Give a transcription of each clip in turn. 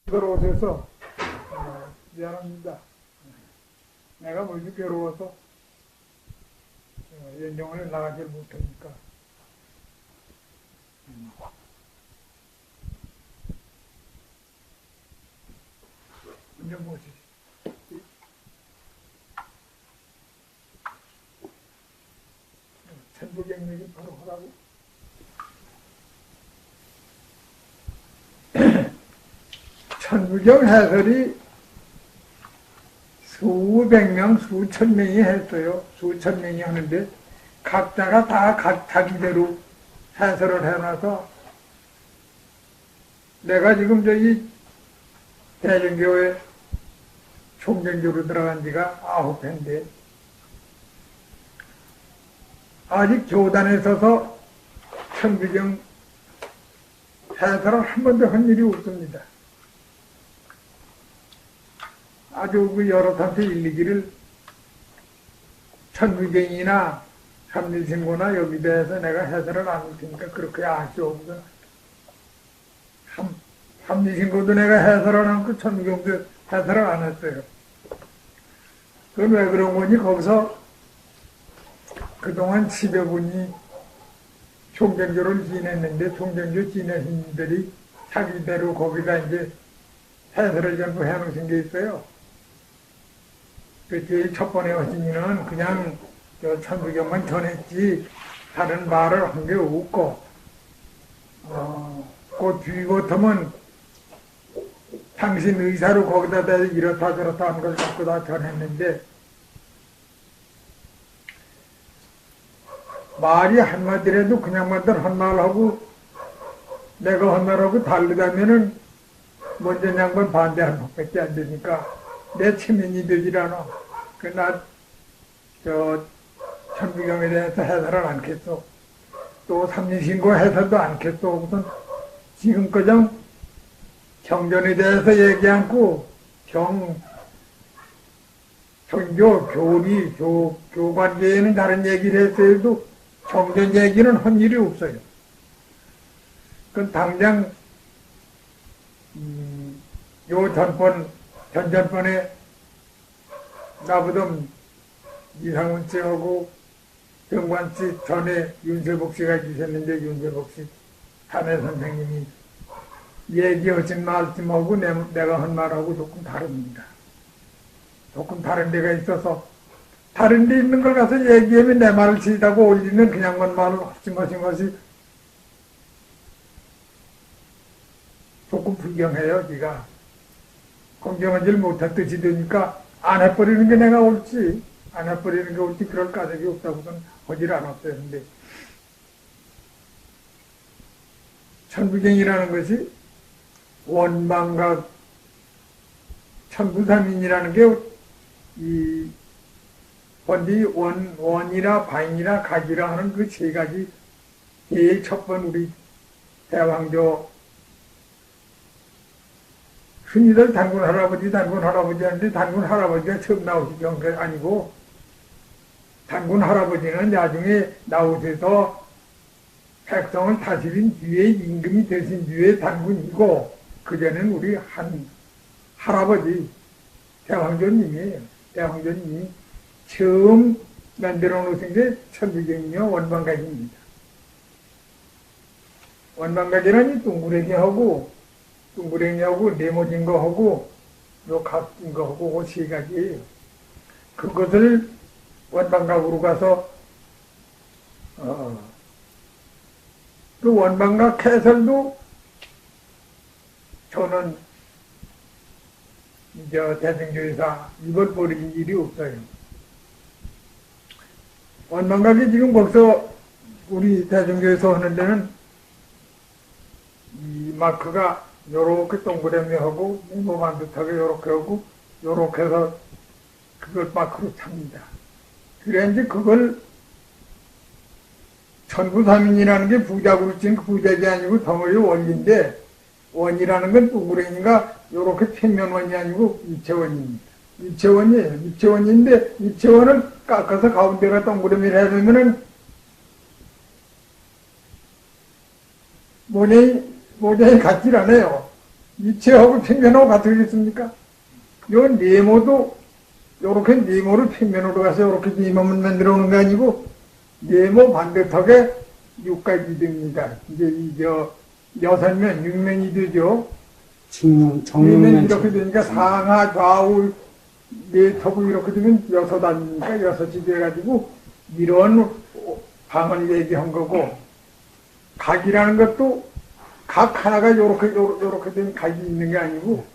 괴로워서 미안합니다. 내가 뭐지 괴로워서 연정을 나가지 못하니까. 이제 뭐지? 천부경 얘기 바로 하라고. 천부경 해설이 수백 명, 수천 명이 했어요. 수천 명이 하는데 각자가 다 각 자기대로 해설을 해놔서 내가 지금 저기 대전교회 총경교로 들어간 지가 9회인데 아직 교단에 서서 천부경 해설을 한 번도 한 일이 없습니다. 아주 그 여러 사람한테 일리기를 천부경이나 삼일신고나 여기 대해서 내가 해설을 안 할 테니까 그렇게 아쉬워서 삼일신고도 내가 해설을 안 하고 천부경도 해설을 안 했어요. 그건 왜 그런 거니? 거기서 그동안 10여 분이 총경교를 지냈는데 총경교 지내신 분들이 자기대로 거기다 이제 해설을 전부 해놓으신 게 있어요. 그 제일 첫 번에 하신 이는 그냥 저 천부경만 전했지 다른 말을 한 게 없고 그 뒤부터는 당신 의사로 거기다 대서 이렇다 저렇다 하는 걸 갖고 다 전했는데 말이 한마디라도 그냥만들 한 말하고 내가 한 말하고 다르다면은 먼저 양반 반대하는 것밖에 안 되니까 내 체면이 되질 않아. 나 천부경에 대해서 해설을 않겠어. 또 삼일신고 해설도 않겠어. 우선 지금 그냥 경전에 대해서 얘기 않고 성교, 교리, 교관계에는 다른 얘기를 했어도 경전 얘기는 한 일이 없어요. 그건 당장 전전번에 나보다 이상훈 씨하고 정관 씨 전에 윤세복 씨가 계셨는데 윤세복 씨 탄해 선생님이 얘기하신 말씀하고 내가 한 말하고 조금 다릅니다. 조금 다른 데가 있어서 다른 데 있는 걸 가서 얘기하면 내 말을 치다고 올리는 그냥만 말을 헛짓하신 것이 조금 불경해요. 네가 공경하지를 못할 뜻이 되니까 안 해버리는 게 내가 옳지. 안 해버리는 게 옳지. 그럴 까닭이 없다고는 하질 않았어요. 근데 천부경이라는 것이 원방각 천부삼인이라는 게 이 번디 원이나 방이나 각이라 하는 그 세 가지 제일 첫 번 우리 대왕조 흔히들 단군 할아버지 하는데 단군 할아버지가 처음 나오시던 게 아니고 단군 할아버지는 나중에 나오셔서 백성을 다스린 뒤에 임금이 되신 뒤에 단군이고 그전에는 우리 할아버지 대왕조님이에요. 대왕조님이 처음 만들어 놓으신 게 천부경이며 원방각입니다. 원방각이라니 둥그레기하고 네모진 거하고 요 각진 거하고 그 세 가지예요. 그것을 원방각으로 가서 그 원방각 해설도 저는 이제 대승교회사 이걸 버린 일이 없어요. 원방각이 지금 벌써 우리 대승교회에서 하는 데는 이 마크가 요렇게 동그라미 하고 네모 반듯하게 요렇게 하고 요렇게 해서 그걸 마크로 찹니다. 그래 이제 그걸 천부삼인이라는 게 부작으로 찐 부작이 아니고 덩어리 원인데 원이라는 건 동그라미가 요렇게 평면원이 아니고 입체원입니다. 입체원이에요. 입체원인데 입체원을 깎아서 가운데가 동그라미를 해야 되면은 모양이 같질 않아요. 입체하고 평면하고 같으겠습니까? 요 네모도 요렇게 네모를 평면으로 가서 요렇게 네모만 만들어 오는 거 아니고 네모 반대턱에 6각이 됩니다. 이제 여섯 면, 6면이 되죠. 정육면 이렇게 되니까 상하, 좌우, 네 턱이 이렇게 되면 여섯 아닙니까? 여섯이 돼가지고 이런 방을 얘기한 거고 각이라는 것도 각 하나가 요렇게 된 각이 있는 게 아니고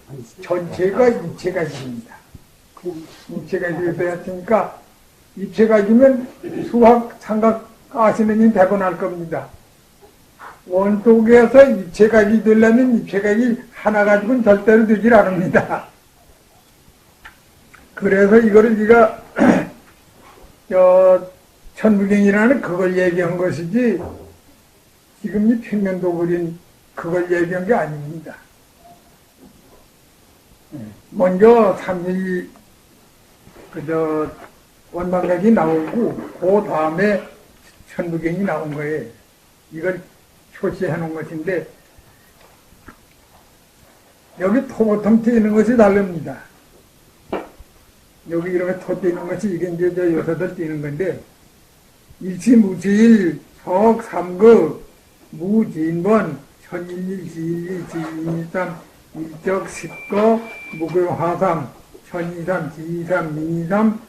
전체가 입체각입니다. 입체각이 되었으니까 입체각이면 수학, 삼각 아시는 분 대번 할 겁니다. 원속에서 입체각이 되려면 입체각이 하나 가지고는 절대로 되질 않습니다. 그래서 이거를 우리가 천부경이라는 그걸 얘기한 것이지 지금 이 평면도 그린 그걸 얘기한 게 아닙니다. 먼저 삼일 원방각이 나오고 그 다음에 천부경이 나온 거예요. 이걸 표시해 놓은 것인데 여기 토보통 띄는 것이 다릅니다. 여기 이렇게 토 띄는 것이 이게 이제 저 요소들 띄는 건데 일치무지일 석삼극 무진번 천일일 지일이 지일삼 일적 십거 무교화삼 천이삼 지이삼 민이삼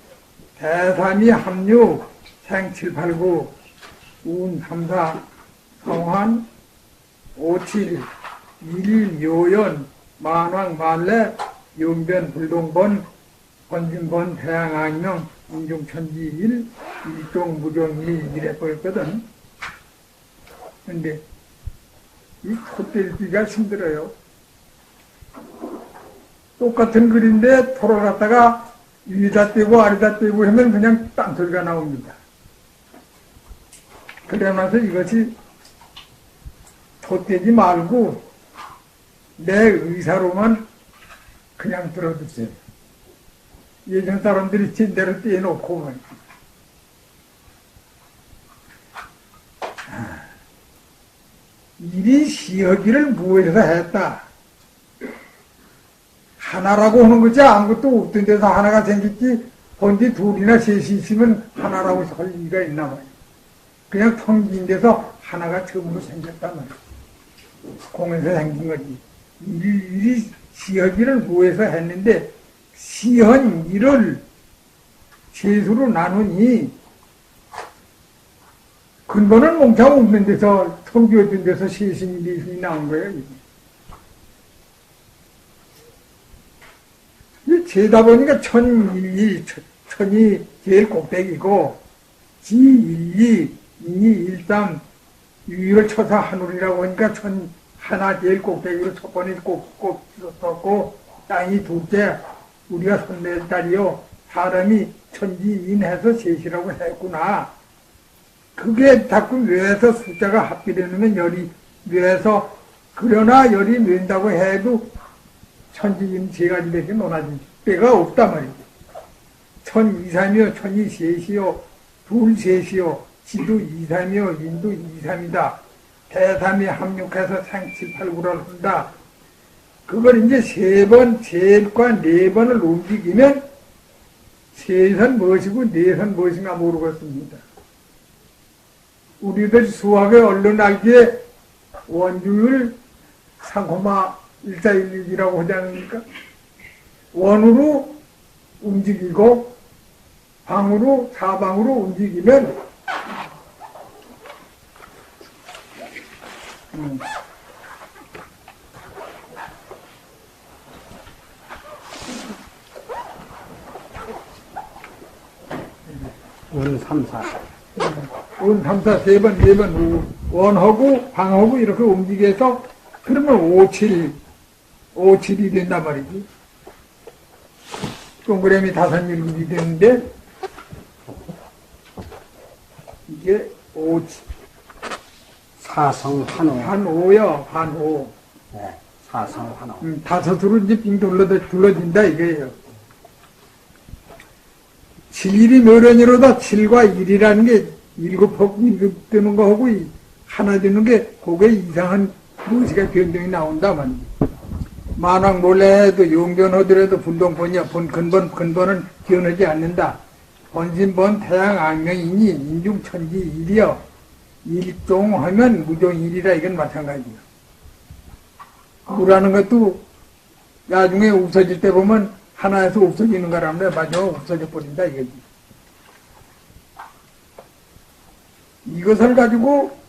대삼이 합류 생칠팔구 운삼사 성환 오칠 일묘연 만왕 만래 용변 불동번 번진번 태양왕명 인중천지일 일종 무종일 이래 보였거든. 근데 이 콧대기가 힘들어요. 똑같은 글인데 토를 갖다가 위에다 떼고 아래다 떼고 하면 그냥 딴소리가 나옵니다. 그러면서 이것이 톳대지 말고 내 의사로만 그냥 들어주세요. 예전 사람들이 진대로 떼놓고 일이 시하기를 무엇에서 했다. 하나라고 하는 거지 아무것도 없던 데서 하나가 생겼지 본디 둘이나 셋이 있으면 하나라고 할 리가 있나 봐요. 그냥 텅 빈 데서 하나가 처음으로 생겼단 말이야. 공에서 생긴 거지. 일이 시하기를 무엇에서 했는데 시한 일을 세수로 나누니 근본은 몽창 없는 데서 성교했던 데서 세신이 나온 거예요. 이게 재다 보니까 천일이 천이 제일 꼭대기고 지일이 인이 일삼 위를 쳐서 하늘이라고 하니까 천 하나 제일 꼭대기로 첫 번에 꼭 썼고 땅이 둘째 우리가 손낼 딸이요 사람이 천지인해서 셋이라고 했구나. 그게 자꾸 묘에서 숫자가 합비되면 열이 묘에서 그러나 열이 묘인다고 해도 천지인 세 가지 밖에 논하지 때가 없단 말이죠. 천이삼이요 천이 셋이요 둘 셋이요 지도 이삼이요 인도 이삼이다. 대삼이 합육해서 생칠팔구를 한다. 그걸 이제 세 번, 셋과 네 번을 움직이면 셋은 무엇이고 넷은 무엇인가 모르겠습니다. 우리들 수학에 얼른 알기에 원주율 3,1416이라고 하지 않습니까? 원으로 움직이고 방으로 사방으로 움직이면 원 3, 4 원 3, 4, 세 번, 네 번 원하고 방하고 이렇게 움직여서 그러면 5, 7, 5,7이 된단 말이지. 동그라미 5, 7이 되는데 이게 5, 7 사성 한오. 한오요, 한오. 네, 사성 한오. 다섯으로 이제 빙 둘러진다 이거예요. 7일이 너런이로다 7과 1이라는 게 일곱 되는 거하고 하나 되는 게 그게 이상한 무엇이가 변동이 나온다만 만왕 몰래해도 용변하더라도 분동본이야. 근본은 기원하지 않는다. 본심본 태양 악명이니 인중천지 일이여. 일종하면 무종일이라. 이건 마찬가지야. 물하는 것도 나중에 없어질 때 보면 하나에서 없어지는 거라면 맞아. 없어져 버린다 이거지. 이것을 가지고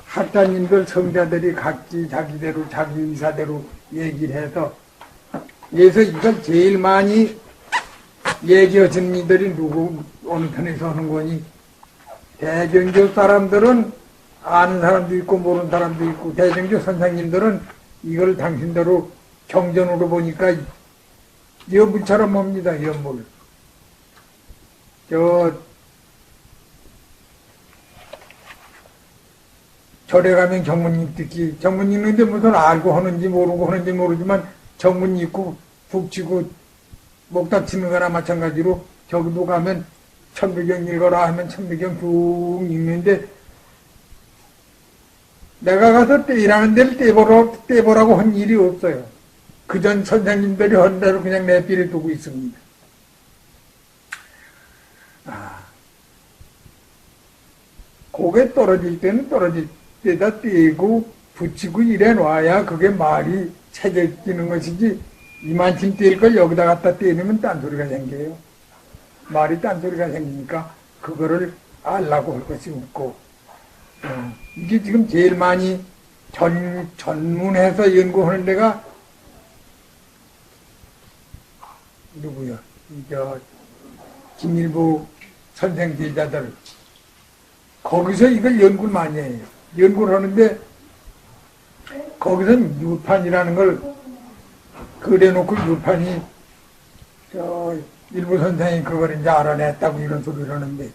학자님들 성자들이 각기 자기대로 자기 의사대로 얘기를 해서 그래서 이걸 제일 많이 얘기하시는 이들이 누구 어느 편에서 하는 거니 대정교 사람들은 아는 사람도 있고 모르는 사람도 있고 대정교 선생님들은 이걸 당신대로 경전으로 보니까 연물처럼 봅니다. 연물 절에 가면 정문님 듣기 정문님인데 무슨 알고 하는지 모르고 하는지 모르지만 정문 있고 북치고 목닥 치는 거나 마찬가지로 저기도 가면 천부경 읽어라 하면 천부경 쭉 읽는데 내가 가서 일하는 데를 떼보라고 한 일이 없어요. 그전 선생님들이 한 대로 그냥 내비를 두고 있습니다. 고개 떨어질 때는 떨어질 때다 떼고 붙이고 이래 놔야 그게 말이 체질지는 것이지 이만큼 뗄 걸 여기다 갖다 떼놓으면 딴소리가 생겨요. 말이 딴소리가 생기니까 그거를 알라고 할 것이 없고 이게 지금 제일 많이 전문해서 연구하는 데가 누구야? 김일부 선생 제자들 거기서 이걸 연구를 많이 해요. 연구를 하는데 거기서는 유판이라는 걸 그래놓고 유판이 일부 선생이 그걸 이제 알아냈다고 이런 소리를 하는데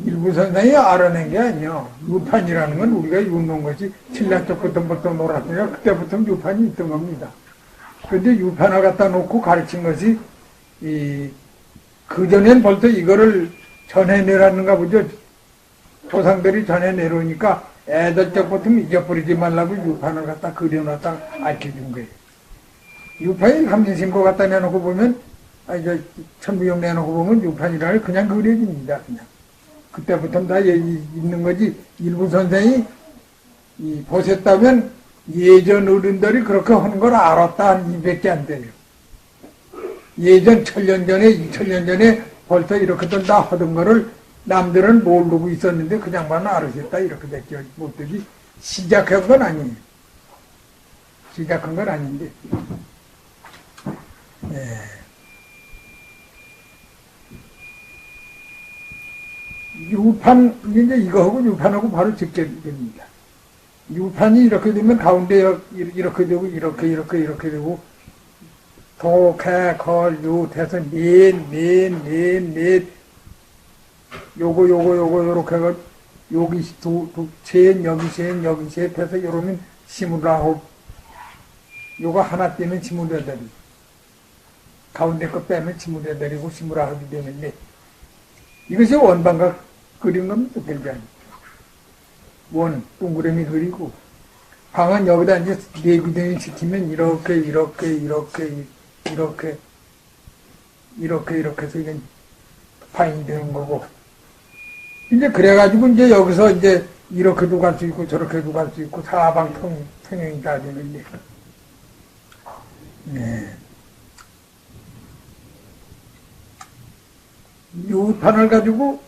일부 선생이 알아낸 게 아니야. 유판이라는 건 우리가 읽는 것이 신라 쪽부터 놀았으니까 그때부터 유판이 있던 겁니다. 그런데 유판을 갖다 놓고 가르친 것이 그전엔 벌써 이거를 전해내라는가 보죠. 조상들이 전해내려오니까 애들 쪽부터 잊어버리지 말라고 유판을 갖다 그려놨다 알려준 거예요. 유판이 삼진신고 갖다 내놓고 보면 천부경 내놓고 보면 유판이라는 그냥 그려집니다. 그냥. 그때부터 다 있는 거지. 일부 선생이 보셨다면 예전 어른들이 그렇게 하는 걸 알았다 한 200개 안 돼요. 예전 1000년 전에 2000년 전에 벌써 이렇게들 다 하던 거를 남들은 모르고 있었는데 그 양반은 알으셨다 이렇게 됐죠. 못되지 시작한 건 아니에요. 시작한 건 아닌데 유판 이제 이거하고 유판하고 바로 직결됩니다. 유판이 이렇게 되면 가운데 이렇게 되고 이렇게 되고 독해 걸유 돼서 넷 요거 요렇게 해서 여기 셋 여기 셋 해서 이러면 29 요거 하나 떼면 28이 가운데 거 빼면 28이고 29이 되는데 이것이 원방각 그린 겁니다. 별게 아니고 원 동그라미 그리고 방은 여기다 이제 내구덩이 시키면 이렇게 해서 이게 파인이 되는 거고 이제 그래가지고 이제 여기서 이제 이렇게도 갈 수 있고 저렇게도 갈 수 있고 사방 통영이 다 되는데 유판을 가지고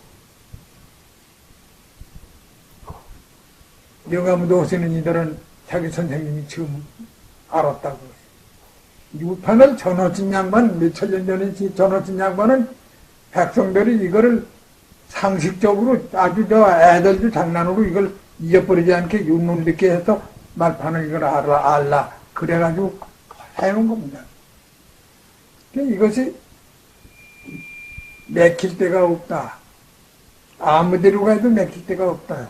명암도 오시는 이들은 자기 선생님이 처음 알았다고. 유판을 전어진 양반, 몇천 년 전에 전어진 양반은 백성들이 이거를 상식적으로 아주 애들도 장난으로 이걸 잊어버리지 않게 윤놈듣게 해서 말판을 이걸 알라. 그래가지고 해놓은 겁니다. 이것이 맥힐 데가 없다. 아무 데로 가도 맥힐 데가 없다.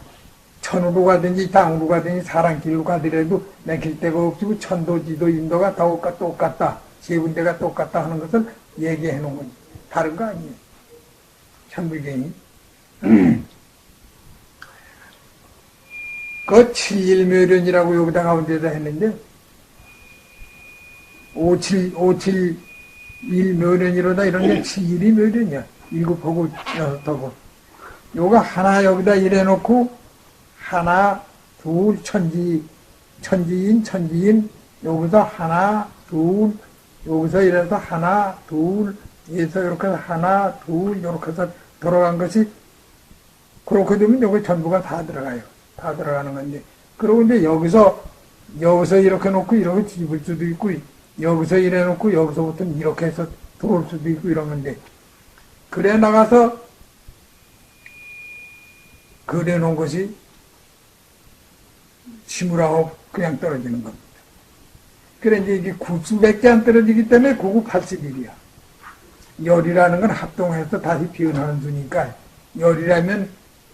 천으로 가든지 땅으로 가든지 사람길로 가더라도 맥힐 데가 없고 천도, 지도, 인도가 다 똑같다. 세 군데가 똑같다 하는 것을 얘기해 놓은 거지. 다른 거 아니에요. 천부경이. 그 칠일묘련이라고 여기다 가운데다 했는데 571 묘년이로다 이런 게 7일이 묘년이야. 7하고 6하고. 요거 하나 여기다 이래놓고 하나, 둘, 천지인, 여기서 하나, 둘, 여기서 이래서 하나, 둘, 해서 이렇게 해서 하나, 둘, 이렇게 해서 돌아간 것이 그렇게 되면 여기 전부가 다 들어가요. 다 들어가는 건데. 그러고 이제 여기서 이렇게 놓고 이렇게 뒤집을 수도 있고, 여기서 이래 놓고 여기서부터는 이렇게 해서 들어올 수도 있고 이런 건데. 그래 나가서 그래 놓은 것이 심으라고 그냥 떨어지는 겁니다. 그래 이제 이게 구수밖에 안 떨어지기 때문에 9981이야. 열이라는 건 합동해서 다시 변하는 수니까 열이라면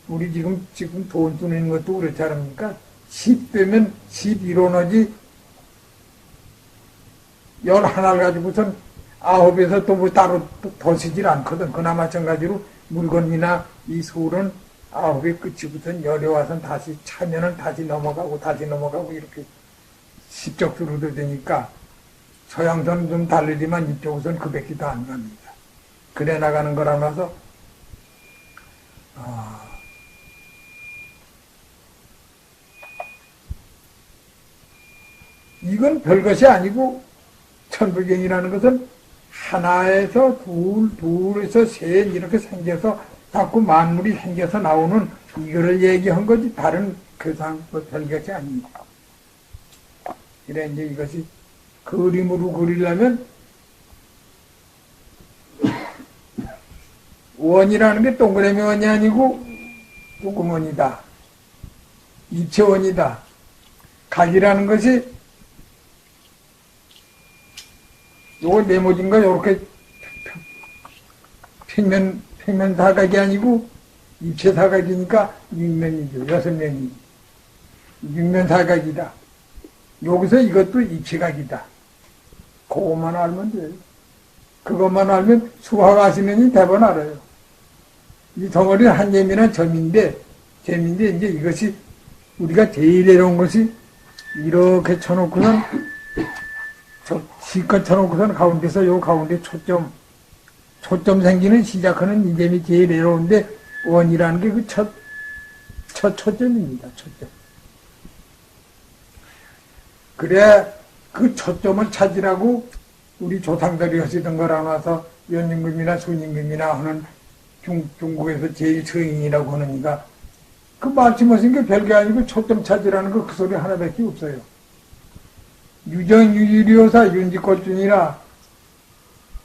우리 지금 돈 쓰는 것도 그렇지 않습니까? 10 되면 11원어지 11을 가지고선 9에서 또 뭐 따로 더 쓰질 않거든. 그나 마찬가지로 물건이나 이 소는 9의 끝이부터는 열에 와서는 다시 차면은 다시 넘어가고 이렇게 10적수로도 되니까 서양선은 좀 다르지만 이쪽에서는 그밖에 더 안 갑니다. 그래 나가는 거라면서 이건 별것이 아니고 천부경이라는 것은 하나에서 둘에서 셋 이렇게 생겨서 자꾸 만물이 생겨서 나오는 이거를 얘기한 거지 다른 그상 별것이 아닙니다. 그래 이제 이것이 그림으로 그리려면 원이라는 게 동그라미 원이 아니고 조그원이다. 입체원이다. 각이라는 것이 요거 네모진가 요렇게 평면 사각이 아니고 입체 사각이니까 육면이죠. 6면이. 육면 사각이다. 여기서 이것도 입체각이다. 그것만 알면 돼요. 그것만 알면 수학하시면이 대번 알아요. 이 덩어리는 한 점이나 점인데 이제 이것이 우리가 제일 어려운 것이 이렇게 쳐놓고선 실컷 쳐놓고선 가운데서 요 가운데 초점 생기는 시작하는 이 점이 제일 어려운데 원이라는 게 그 초점입니다. 초점. 그래 그 초점을 찾으라고 우리 조상들이 하시던 거라 나서 연임금이나 순임금이나 하는 중국에서 제일 서인이라고 하느니까 그 말씀하신 게 별게 아니고 초점 찾으라는 거 그 소리 하나밖에 없어요. 유정유리요사 윤지꼴중이라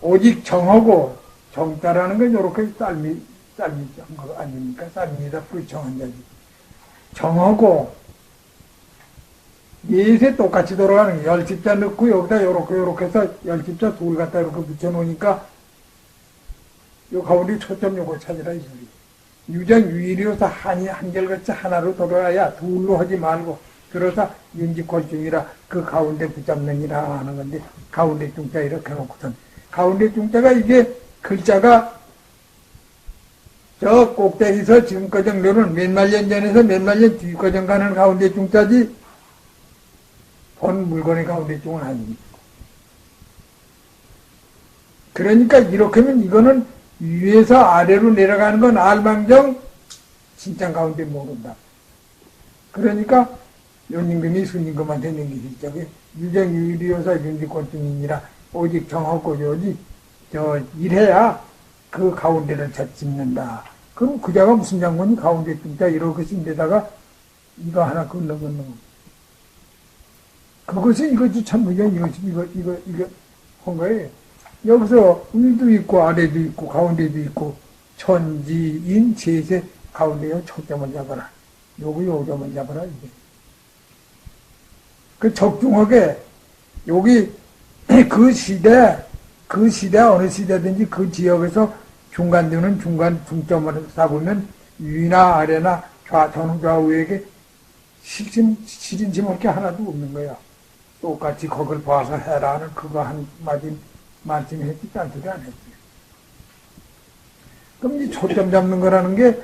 오직 정하고 정자라는 건 이렇게 쌀미 거 아닙니까? 쌀미에다 불정한 자지. 정하고 넷에 똑같이 돌아가는 게 10집자 넣고 여기다 요렇게 해서 10집자 둘 갖다 이렇게 붙여놓으니까 요 가운데 초점 요거 찾으라 이 소리. 유정유리요사 한이 한결같이 하나로 돌아야 둘로 하지 말고 그래서 윤지꼴중이라 그 가운데 붙잡느니라 하는 건데 가운데 중자 이렇게 놓고선 가운데 중자가 이게 글자가 저 꼭대기에서 지금까지 노는 몇만 년 전에서 몇만 년 뒤까지 가는 가운데 중자지 본 물건의 가운데 중은 아닙니다. 그러니까 이렇게 하면 이거는 위에서 아래로 내려가는 건 알망정 진짜 가운데 모른다. 그러니까 연임금이 순임금한테 넘기실 적에 유정유리요사 윤지꼴중이니라 오직 정하고 오직 일해야 그 가운데를 젖짓는다. 그럼 그자가 무슨 장군이 가운데 중자 이렇게 쓴데다가 이거 하나 건너건 그것이 이것이 천부경 이거 한 거예요. 여기서 위도 있고 아래도 있고 가운데도 있고 천지인 제세 가운데에 초점을 잡아라. 요점을 잡아라 이게. 그 적중하게 여기 그 시대 어느 시대든지 그 지역에서 중간되는 중점을 잡으면 위나 아래나 좌우에게 시진심할 게 하나도 없는 거야. 똑같이 거길 봐서 해라 하는 그거 한 말씀했지 딴소리 안 했지. 그럼 이 초점 잡는 거라는 게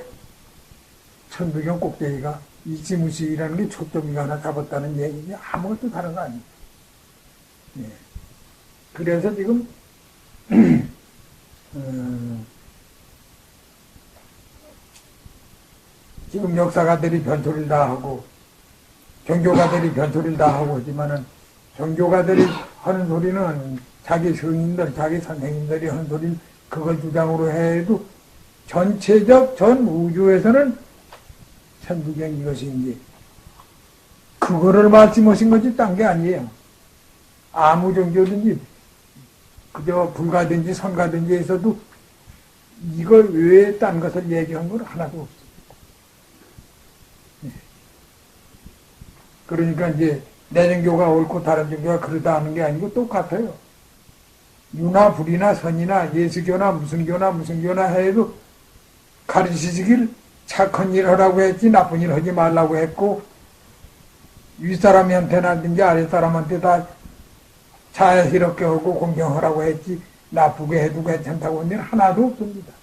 천부경 꼭대기가 이지무식이라는 게 초점이가 하나 잡았다는 얘기지 아무것도 다른 거 아니에요. 예. 그래서 지금 지금 역사가들이 변토를 다 하고 종교가들이 변토를 다 하고 하지만은 종교가들이 하는 소리는 자기 스님들, 자기 선생님들이 하는 소리는 그걸 주장으로 해도 전체적 전 우주에서는 천부경 이것이 이제 그거를 말씀하신 거지 딴 게 아니에요. 아무 종교든지 그저 불가든지 선가든지 해서도 이걸 외에 딴 것을 얘기한 건 하나도 없어요. 그러니까 이제 내 종교가 옳고 다른 종교가 그러다 하는 게 아니고 똑같아요. 유나 불이나 선이나 예수교나 무슨 교나 해도 가르치시길 착한 일 하라고 했지 나쁜 일 하지 말라고 했고 윗사람한테나든지 아랫사람한테 다 자애스럽게 하고 공경하라고 했지 나쁘게 해도 괜찮다고 하는 일 하나도 없습니다.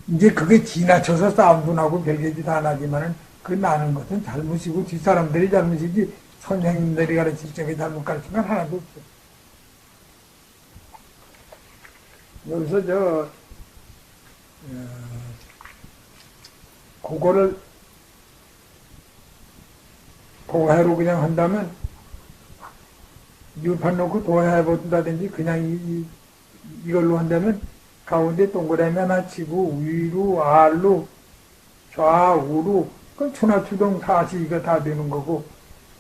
이제 그게 지나쳐서 싸움도 나고 별개짓 안 하지만은 그 나는 것은 잘못이고 뒷사람들이 잘못이지 선생님들이 가르칠 적에 잘못 가르친 건 하나도 없어요. 여기서 그거를 도해로 그냥 한다면 유판 놓고 도해해본다든지 그냥 이걸로 한다면 가운데 동그라미 하나 치고 위로 아래로 좌우로 그 추나추동 다시 이거 다 되는 거고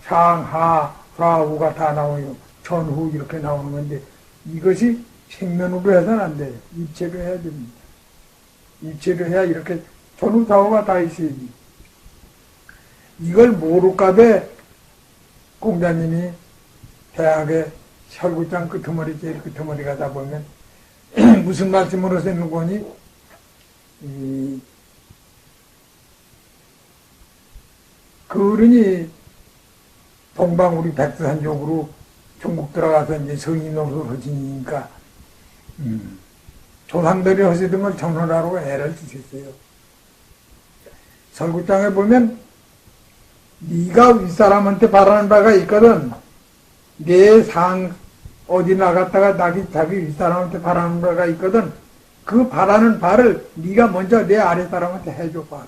상하 좌우가 다 나오요 전후 이렇게 나오는 건데 이것이 생면으로 해서는 안 돼요. 입체로 해야 됩니다. 입체로 해야 이렇게 전후 좌우가 다 있어야지. 이걸 모르까be 공자님이 대학의 설구장 끄트머리 제일 끄트머리 가다 보면 무슨 말씀으로 쓰는 거니? 그 어른이 동방 우리 백두산 쪽으로 중국 들어가서 이제 성인 노릇을 하시니까 조상들이 하시던 걸 정론하라고 애를 쓰셨어요. 설구장에 보면 네가 윗사람한테 바라는 바가 있거든. 내 상 어디 나갔다가 자기 윗사람한테 바라는 바가 있거든. 그 바라는 바를 네가 먼저 내 아랫사람한테 해줘 봐라.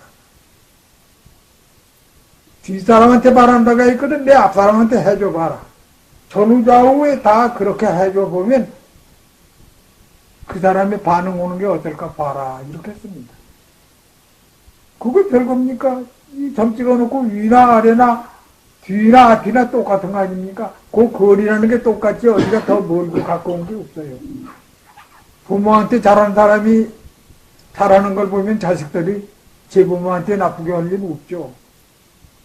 뒷사람한테 바라는 바가 있거든. 내 앞사람한테 해줘 봐라. 전후좌우에 다 그렇게 해줘 보면 그 사람의 반응 오는 게 어떨까 봐라. 이렇게 했습니다. 그거 별겁니까? 이 점 찍어놓고 위나 아래나 뒤나 앞이나 똑같은 거 아닙니까? 그 거리라는 게 똑같지 어디가 더 멀고 가까운 게 없어요. 부모한테 잘하는 사람이 잘하는 걸 보면 자식들이 제 부모한테 나쁘게 할 일은 없죠.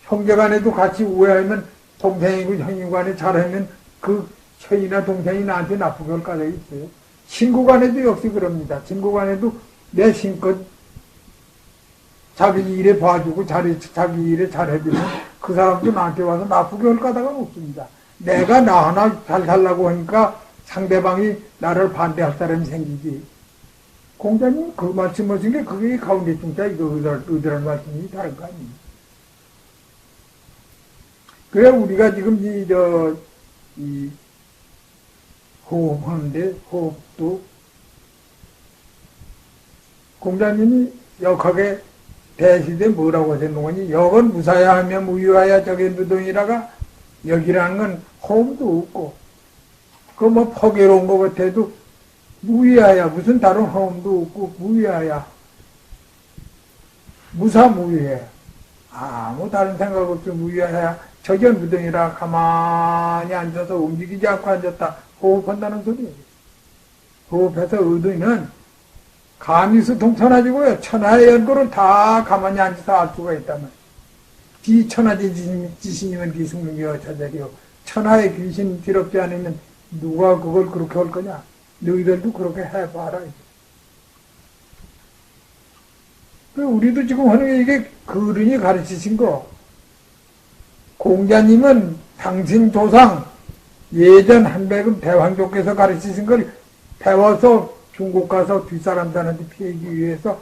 형제간에도 같이 우애하면 동생이고 형이고 간에 잘하면 그 형이나 동생이 나한테 나쁘게 할 까닭이 있어요. 친구간에도 역시 그럽니다. 친구간에도 내 신껏 자기 일에 봐주고 자기 일에 잘해주면 그 사람도 나한테 와서 나쁘게 할 까닭은 없습니다. 내가 나 하나 잘 살라고 하니까 상대방이 나를 반대할 사람이 생기지. 공자님 그 말씀하신 게 그게 가운데 중자 이거 의도라는 말씀이 다른 거 아니에요. 그래 우리가 지금 이 호흡하는데 호흡도 공자님이 역하게 대시대 뭐라고 하셨는 거니? 역은 무사야 하며 무유하야 저게 누동이라가 역이라는 건 호흡도 없고 그 뭐 포개로운 것 같아도 무유하야 무슨 다른 호흡도 없고 무유하야 무사무유해 아무 다른 생각 없이 무유하야 저게 누동이라 가만히 앉아서 움직이지 않고 앉았다 호흡한다는 소리예요. 호흡해서 의도는 감이수 동천하지고요. 천하의 연고를 다 가만히 앉아서 알 수가 있다면 비천하지지신이면 비승능이여 자자리요. 천하의 귀신 뒤럽지 않으면 누가 그걸 그렇게 할 거냐. 너희들도 그렇게 해봐라. 우리도 지금 하는 게 이게 그른이 가르치신 거. 공자님은 당신 조상 예전 한백은 대왕조께서 가르치신 걸 배워서 중국 가서 뒷사람들한테 피하기 위해서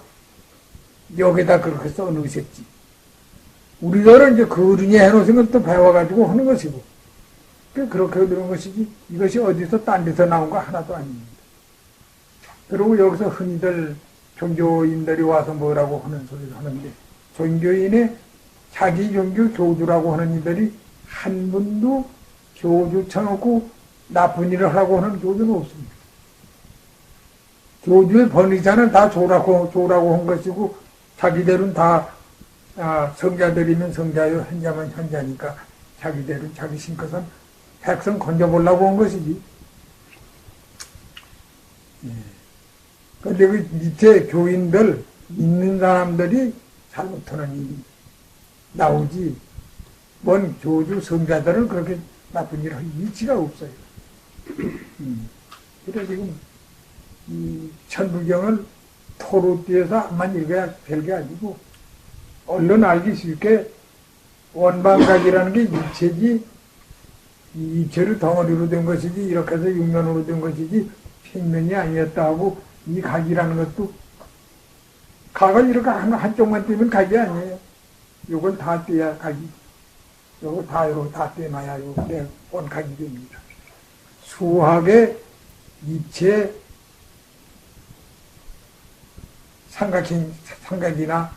여기다 그렇게 써놓으셨지. 우리들은 이제 그 어른이 해놓으신 걸 또 배워가지고 하는 것이고. 그렇게 되는 것이지 이것이 어디서 딴 데서 나온 거 하나도 아닙니다. 그리고 여기서 흔히들 종교인들이 와서 뭐라고 하는 소리를 하는데 종교인의 자기 종교 교주라고 하는 이들이 한 분도 교주 쳐놓고 나쁜 일을 하라고 하는 교주는 없습니다. 교주의 번의자는 다 조라고 한 것이고 자기들은 다 성자들이면 성자요 현자면 현자니까 자기들은 자기 신것은 백성 건져보려고 한 것이지. 그런데 그 밑에 교인들 있는 사람들이 잘못하는 일이 나오지 뭔 교주 성자들은 그렇게 나쁜 일을 할 위치가 없어요. 그래서 지금 이 천부경을 토로띠에서 한만 읽어야 될 게 아니고 얼른 알기 쉽게 원방각이라는 게 입체지 이 입체를 덩어리로 된 것이지 이렇게 해서 육면으로 된 것이지 평면이 아니었다 하고 이 각이라는 것도 각을 이렇게 한쪽만 떼면 각이 아니에요. 요건 다 떼야 각이. 요거 다 이렇게 다 떼놔야 요게 원각이 됩니다. 수학의 입체 삼각이나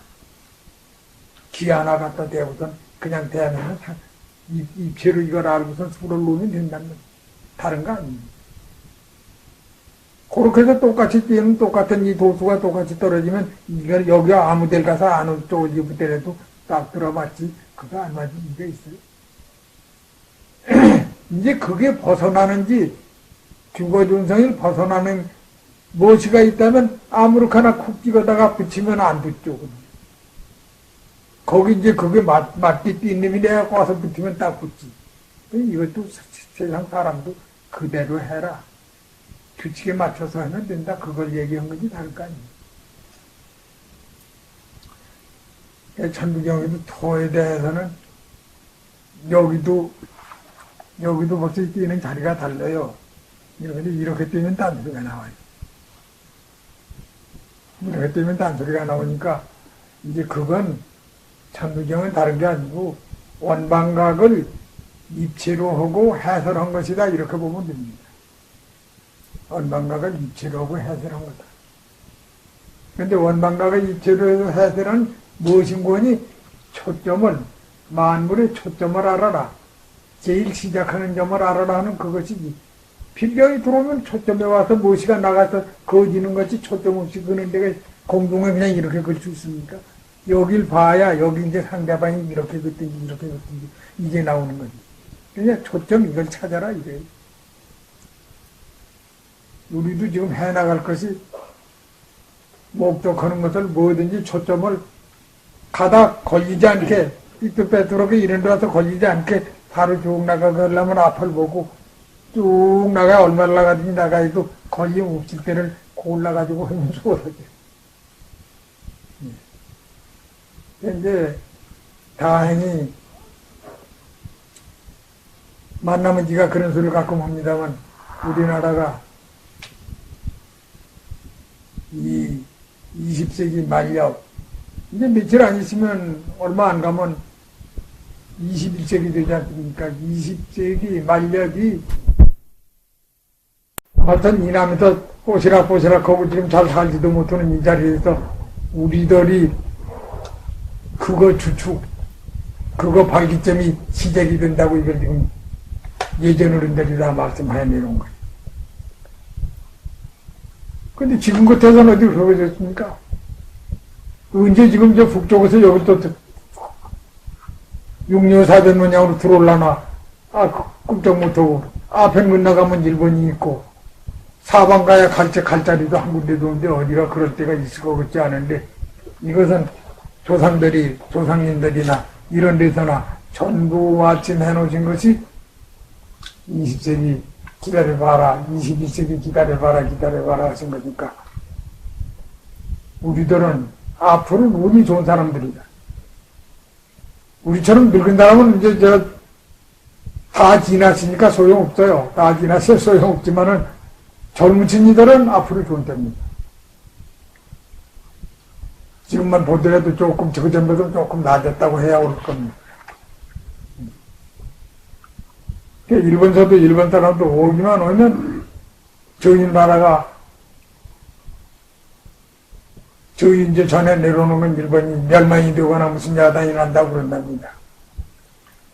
기 하나 갖다 대고선 그냥 대하면 입체로 이걸 알고선 수를 놓으면 된다는 거예요. 다른 거 아닙니다. 그렇게 해서 똑같이 뛰면 똑같은 이 도수가 똑같이 떨어지면 이걸 여기 아무 데 가서 안 쪽을 붙더라도 딱 들어봤지 그거 안 맞지 이게 있어요. 이제 그게 벗어나는지 중거준성이 벗어나는 무엇이가 있다면 아무렇게나 쿡 찍어다가 붙이면 안 붙죠. 거기 이제 그게 맞게 뛴 놈이 내가 와서 붙으면 딱 붙지. 이것도 세상 사람도 그대로 해라. 규칙에 맞춰서 하면 된다. 그걸 얘기한 거지 다를 거 아니에요. 천부경에도 토에 대해서는 여기도 벌써 뛰는 자리가 달라요. 이렇게 뛰면 딴소리가 나와요. 이렇게 뛰면 딴소리가 나오니까 이제 그건 천부경은 다른 게 아니고 원방각을 입체로 하고 해설한 것이다. 이렇게 보면 됩니다. 원방각을 입체로 하고 해설한 거다. 그런데 원방각을 입체로 해서 해설한 무엇인 거니? 초점을, 만물의 초점을 알아라. 제일 시작하는 점을 알아라 하는 그것이지. 필경이 들어오면 초점에 와서 무엇이가 나가서 거지는 것이 초점 없이 그는 데가 공중에 그냥 이렇게 걸 수 있습니까? 여길 봐야 여기 이제 상대방이 이렇게 긋든지 이렇게 긋든지 이게 나오는 거지. 그냥 초점 이걸 찾아라 이거예요. 우리도 지금 해나갈 것이 목적하는 것을 뭐든지 초점을 가다 걸리지 않게 삐뚤빼뚤하게 이런 데 와서 걸리지 않게 바로 쭉 나가려면 앞을 보고 쭉 나가 얼마나 나가든지 나가도 걸림 없을 때를 골라가지고 하면 좋아하죠. 이제 다행히 만나면 지가 그런 소리를 가끔 합니다만 우리나라가 이 20세기 말력 이제 며칠 안 있으면 얼마 안 가면 21세기 되지 않습니까? 20세기 말력이 하여튼 이남에서 꼬시락꼬시락 하고 지금 잘 살지도 못하는 이 자리에서 우리들이 그거 주축, 그거 발기점이 시작이 된다고 이걸 지금 예전 어른들이 다 말씀해 내놓은 거예요. 근데 지금 같아서는 어디 그러겠습니까? 언제 지금 저 북쪽에서 여기 또 육려사변 모양으로 들어올라나 꼼짝 못하고 앞에 문 나가면 일본이 있고 사방 가야 갈 자리도 한 군데도 없는데 어디가 그럴 때가 있을 것 같지 않은데 이것은 조상님들이나 이런 데서나 전부 아침 해놓으신 것이 20세기 기다려봐라 21세기 기다려봐라 하신 거니까 우리들은 앞으로 운이 좋은 사람들이다. 우리처럼 늙은 사람은 이제 다 지났으니까 소용없어요. 다 지났어요. 소용없지만은 젊은 이들은 앞으로 좋은 때입니다. 지금만 보더라도 조금 그전보다 조금 나아졌다고 해야 올 겁니다. 일본서도 일본 사람도 오기만 오면 저희 나라가 저희 이제 전에 내려놓으면 일본이 멸망이 되거나 무슨 야단이 난다고 그런답니다.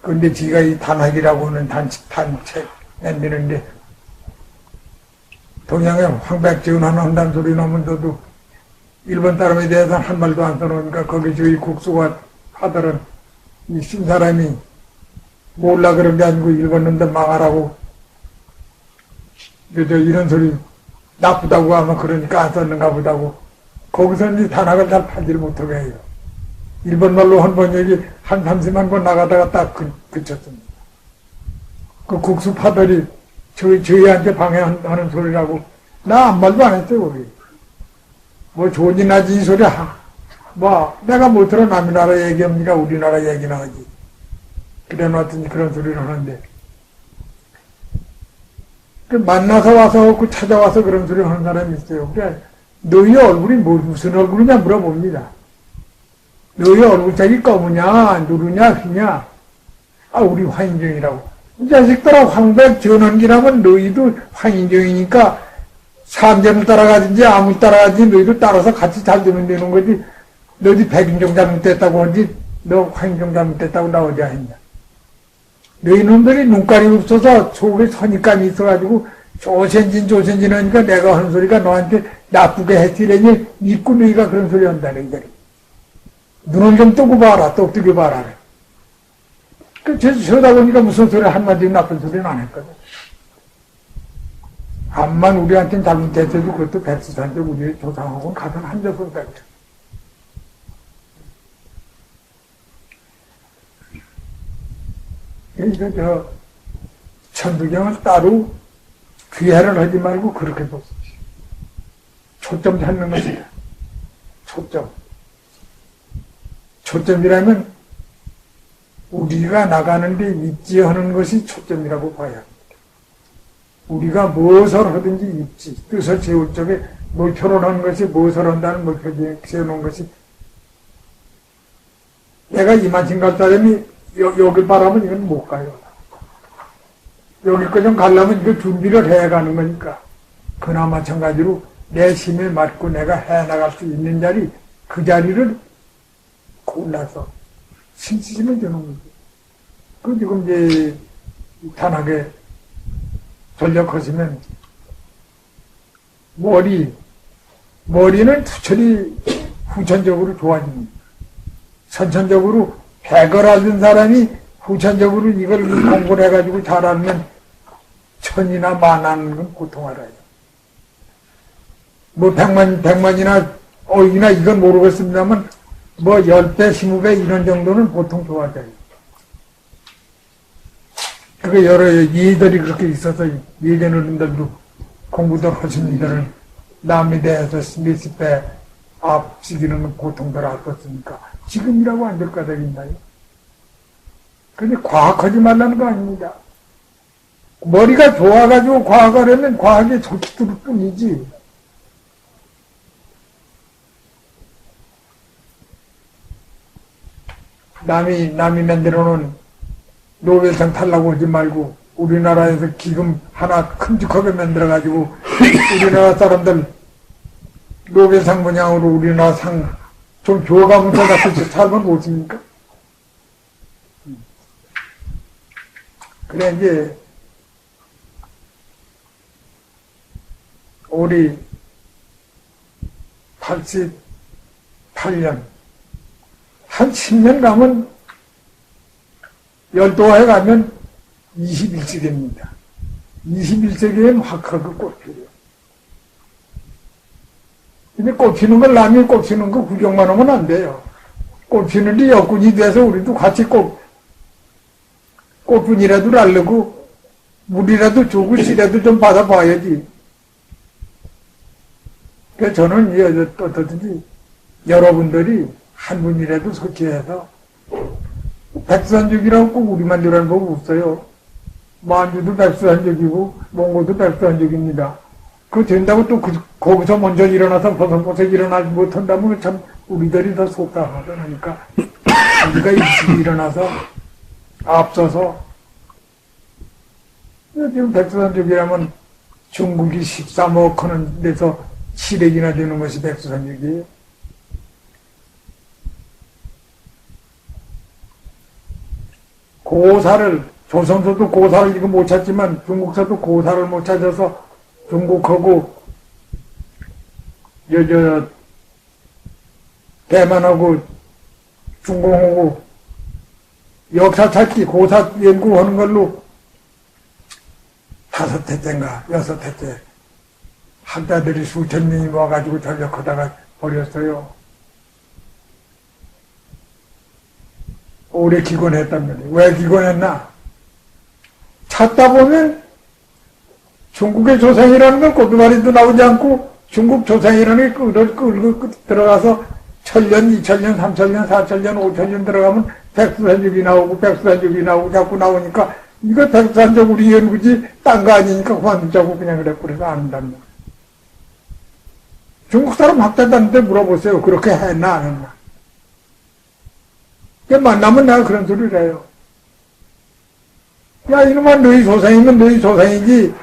그런데 지가 이 단학이라고 하는 단책 만드는데 동양에 황백지원하는 한다는 소리 나면 너도 일본 사람에 대해서는 한 말도 안 써놓으니까 거기 저희 국수가 하더는 이 쓴 사람이 몰라 그런 게 아니고 일본 놈들 망하라고 이런 소리 나쁘다고 아마 그러니까 안 썼는가 보다고 거기서 이제 단학을 잘 팔지를 못하게 해요. 일본말로 한 번역이 한 30만 번 나가다가 딱 그쳤습니다. 그 국수 파들이 저희한테 방해하는 소리라고 나 아무 말도 안 했어요. 거기 뭐 좋은지 나지 이 소리 내가 못 들어 남의 나라 얘기합니까 우리나라 얘기나 하지 그래 놨더니 그런 소리를 하는데 만나서 와서 그 찾아와서 그런 소리 하는 사람이 있어요. 그래 너희 얼굴이 무슨 얼굴이냐 물어봅니다. 너희 얼굴색이 검으냐 누르냐 휘냐 우리 화인정이라고 이 자식들아 황백 전원기라면 너희도 황인정이니까 삼재를 따라가든지 아무 따라가든지 너희도 따라서 같이 잘 되면 되는 거지 너희 백인종 잘못됐다고 하지 너 황인종 잘못됐다고 나 어디 했냐. 너희 놈들이 눈깔이 없어서 속에 선입감이 있어가지고 조선진 하니까 내가 하는 소리가 너한테 나쁘게 했으려니 믿고 너희가 그런 소리 한다네 이들이. 눈을 좀 뜨고 봐라 똑뜨게 봐라. 저다 보니까 무슨 소리 한마디 나쁜 소리는 안 했거든. 암만 우리한테는 잘못됐어도 그것도 백수산적 우리 조상하고는 가서 한적은 백수. 그러니까 천두경을 따로 귀해를 하지 말고 그렇게 보십시오. 초점 찾는 것이다. 초점이라면 우리가 나가는데 입지하는 것이 초점이라고 봐야 합니다. 우리가 무엇을 하든지 입지, 뜻을 세울 적에 목표를 하는 것이 무엇을 한다는 목표를 세우는 것이 내가 이만큼 갈 사람이 여길 바라면 이건 못 가요. 여기까지 좀 가려면 이거 준비를 해가는 거니까. 그나 마찬가지로 내 힘에 맞고 내가 해나갈 수 있는 자리, 그 자리를 골라서 신치심을 주는 거죠. 그 지금 이제 단하게 전력하시면 머리는 투철이 후천적으로 좋아집니다. 선천적으로 백을 얻은 사람이 후천적으로 이걸 공부를 해가지고 잘하면 천이나 만하는 건 고통 알아요. 뭐 백만이나 어이나 이건 모르겠습니다만 뭐 10배, 20배 이런 정도는 보통 좋아져요. 그게 여러 이들이 그렇게 있어서 예전 어른들도 공부들 하신 분들은 남에 대해서 몇십 배 앞지기는 고통들 알겠습니까? 지금이라고 안 될 까닭인가요? 근데 과학하지 말라는 거 아닙니다. 머리가 좋아가지고 과학하려면 과학에 적기들 뿐이지. 남이 만들어놓은 노벨상 타려고 하지 말고 우리나라에서 기금 하나 큼직하게 만들어가지고 우리나라 사람들 노벨상 모양으로 우리나라 상 좀 줘가면서 같이 살면 못습니까? 그래 이제 올해 88년 한 10년 가면 12화에 가면 21세기입니다. 21세기엔 확하게 꽃피래요. 근데 꽃피는 걸 남이 꽃피는 거 구경만 하면 안 돼요. 꽃피는데 여군이 돼서 우리도 같이 꽃분이라도 날르고 물이라도 주고 씨라도 좀 받아봐야지. 그래서 저는 어떠든지 여러분들이 한 분이라도 소치해서 백수한족이라고 꼭 우리만 이라는 거 없어요. 만주도 백수한족이고 몽고도 백수한족입니다. 그거 된다고 또 거기서 먼저 일어나서 버석버석 일어나지 못한다면 참 우리들이 더 속상하다니까 우리가 일찍 일어나서 앞서서 지금 백두산족이라면 중국이 13억 하는 데서 7억이나 되는 것이 백두산족이에요. 고사를, 조선서도 고사를 이거 못 찾지만 중국서도 고사를 못 찾아서 중국하고 대만하고 중공하고 역사 찾기 고사 연구하는 걸로 5회째인가 6회째 학자들이 수천 명이 모아가지고 전력하다가 버렸어요. 오래 기권했단 말이에요. 왜 기권했나? 찾다 보면 중국의 조상이라는 건 꼬두마리도 나오지 않고 중국 조상이라는 게 들어가서 1000년, 2000년, 3000년, 4000년, 5000년 들어가면 백두산족이 나오고 백두산족이 나오고 자꾸 나오니까 이거 백두산족 우리 연구지 딴 거 아니니까 그만두자고 그냥 그래서 안 한단 말이에요. 중국 사람 학자들한테 물어보세요. 그렇게 했나 안 했나? 만나면 내가 그런 소리를 해요. 야, 이놈아, 너희 조상이면 너희 조상이지.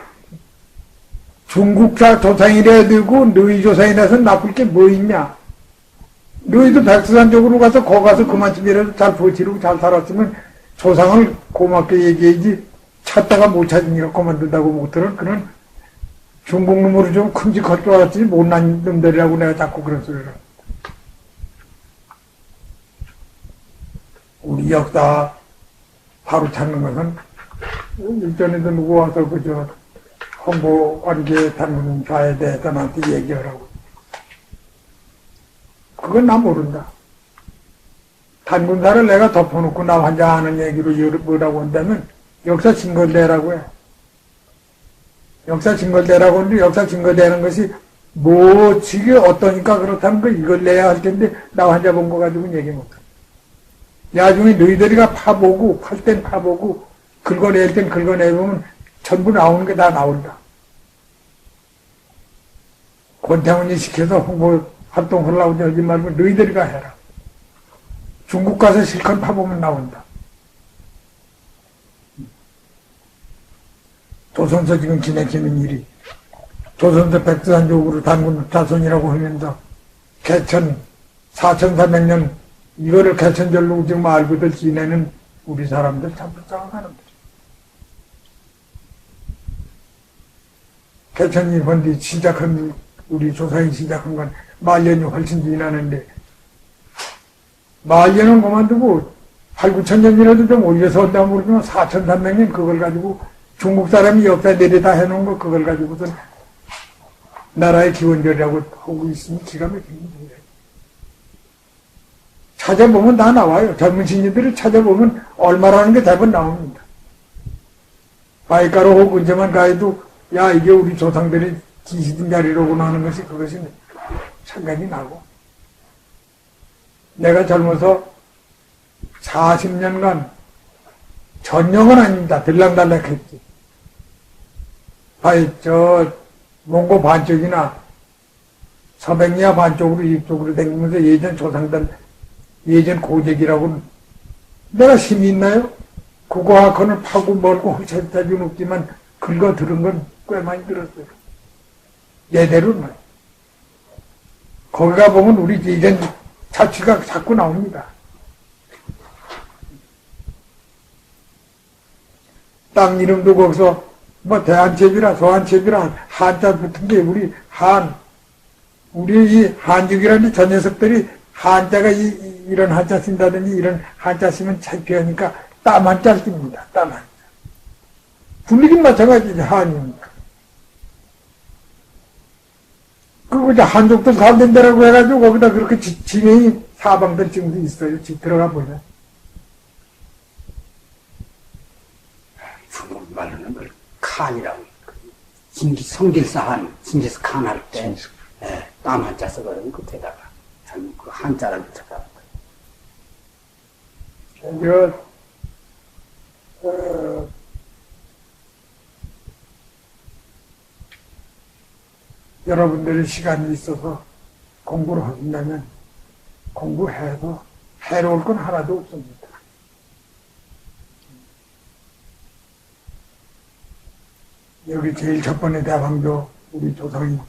중국사 조상이라 되고 너희 조상이라서 나쁠 게 뭐 있냐? 너희도 백두산 쪽으로 가서 거 가서 그만큼이라도 잘 버티고 잘 살았으면 조상을 고맙게 얘기해야지. 찾다가 못 찾으니까 그만둔다고 못하는 그런 중국 놈으로 좀 큼직할 줄 알았지 못난 놈들이라고 내가 자꾸 그런 소리를 해요. 우리 역사 바로 찾는 것은 일전에도 누구 와서 홍보 관계 단문사에 대해서 나한테 얘기하라고. 그건 나 모른다. 단문사를 내가 덮어놓고 나 혼자 하는 얘기로 뭐라고 한다면 역사 증거대라고 해. 역사 증거대라고 하는데 역사 증거대는 것이 뭐 지게 어떠니까 그렇다는 거 이걸 내야 할 텐데 나 혼자 본 거 가지고 얘기 못해. 나중에 너희들이가 파보고 팔 땐 파보고 긁어낼 땐 긁어내보면 전부 나오는 게 다 나온다. 권태훈이 시켜서 홍보 활동하려고 하지 말고 너희들이가 해라. 중국 가서 실컷 파보면 나온다. 조선서 지금 지내키는 일이 조선서 백두산족으로 단군 자손이라고 하면서 개천 4300년 이거를 개천절로 지금 알고들 지내는 우리 사람들 참 불쌍한 사람들. 개천이 헌디 시작한 우리 조상이 시작한 건 말년이 훨씬 지나는데 말년은 그만두고 8, 9천년이라도 좀 올려서 온다고 모르지만 4300년 그걸 가지고 중국 사람이 역사 내려다 해놓은 거 그걸 가지고선 나라의 기원절이라고 하고 있으니 기가 막히는 거예요. 찾아보면 다 나와요. 젊은 신인들을 찾아보면 얼마라는 게 대부분 나옵니다. 바위가로 혹 언제만 가해도 야 이게 우리 조상들이 지시던 자리로구나 하는 것이 그것이 상관이 나고 내가 젊어서 40년간 전역은 아닙니다. 들락달락 했지. 몽고 반쪽이나 서백리아 반쪽으로 이쪽으로 다니면서 예전 조상들 예전 고적이라고는 내가 힘이 있나요? 그거하고는 파고 멀고 헛살다준 없지만 긁어 들은 건 꽤 많이 들었어요. 예대로는. 거기 가보면 우리 예전 자취가 자꾸 나옵니다. 땅 이름도 거기서 뭐 대한채비라 소한채비라 한자 붙은 게 우리 이 한족이라는 저 녀석들이 한자가 이런 한자 쓴다든지 이런 한자 쓰면 창피하니까 땀 한자 씁니다. 땀 한자. 분위기는 마찬가지지 한입니다. 그리고 이제 한족들 살던 데라고 해가지고 거기다 그렇게 지명이 사방들 지금도 있어요. 집 들어가 보면. 중국말로는 그걸 칸이라고 성길사 한, 징기스 칸 할 때 땀 한자 써가지고 끝에다가 그 한자를 붙였다. 여러분들이 시간이 있어서 공부를 하신다면 공부해서 해로울 건 하나도 없습니다. 여기 제일 첫 번째 대왕조 우리 조상이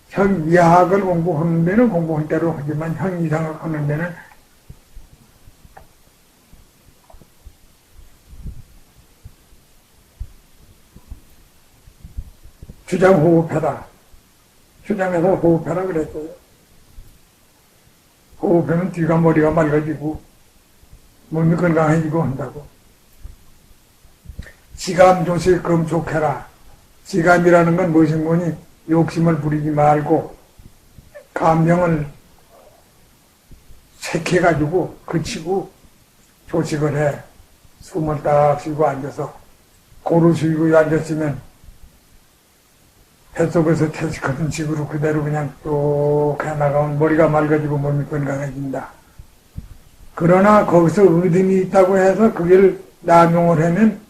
형 이하학을 공부하는 데는 공부한 대로 하지만 형 이상을 하는 데는 주장 호흡해라. 주장해서 호흡해라 그랬어요. 호흡하면 뒤가 머리가 맑아지고 몸이 건강해지고 한다고. 지감 조실 금속해라. 지감이라는 건 무엇인 거니? 욕심을 부리지 말고 감정을 색해가지고 그치고 조식을 해. 숨을 딱 쉬고 앉아서 고루 쉬고 앉았으면 뱃속에서 퇴직하던 식으로 그대로 그냥 쭉 해나가면 머리가 맑아지고 몸이 건강해진다. 그러나 거기서 의심이 있다고 해서 그걸 남용을 하면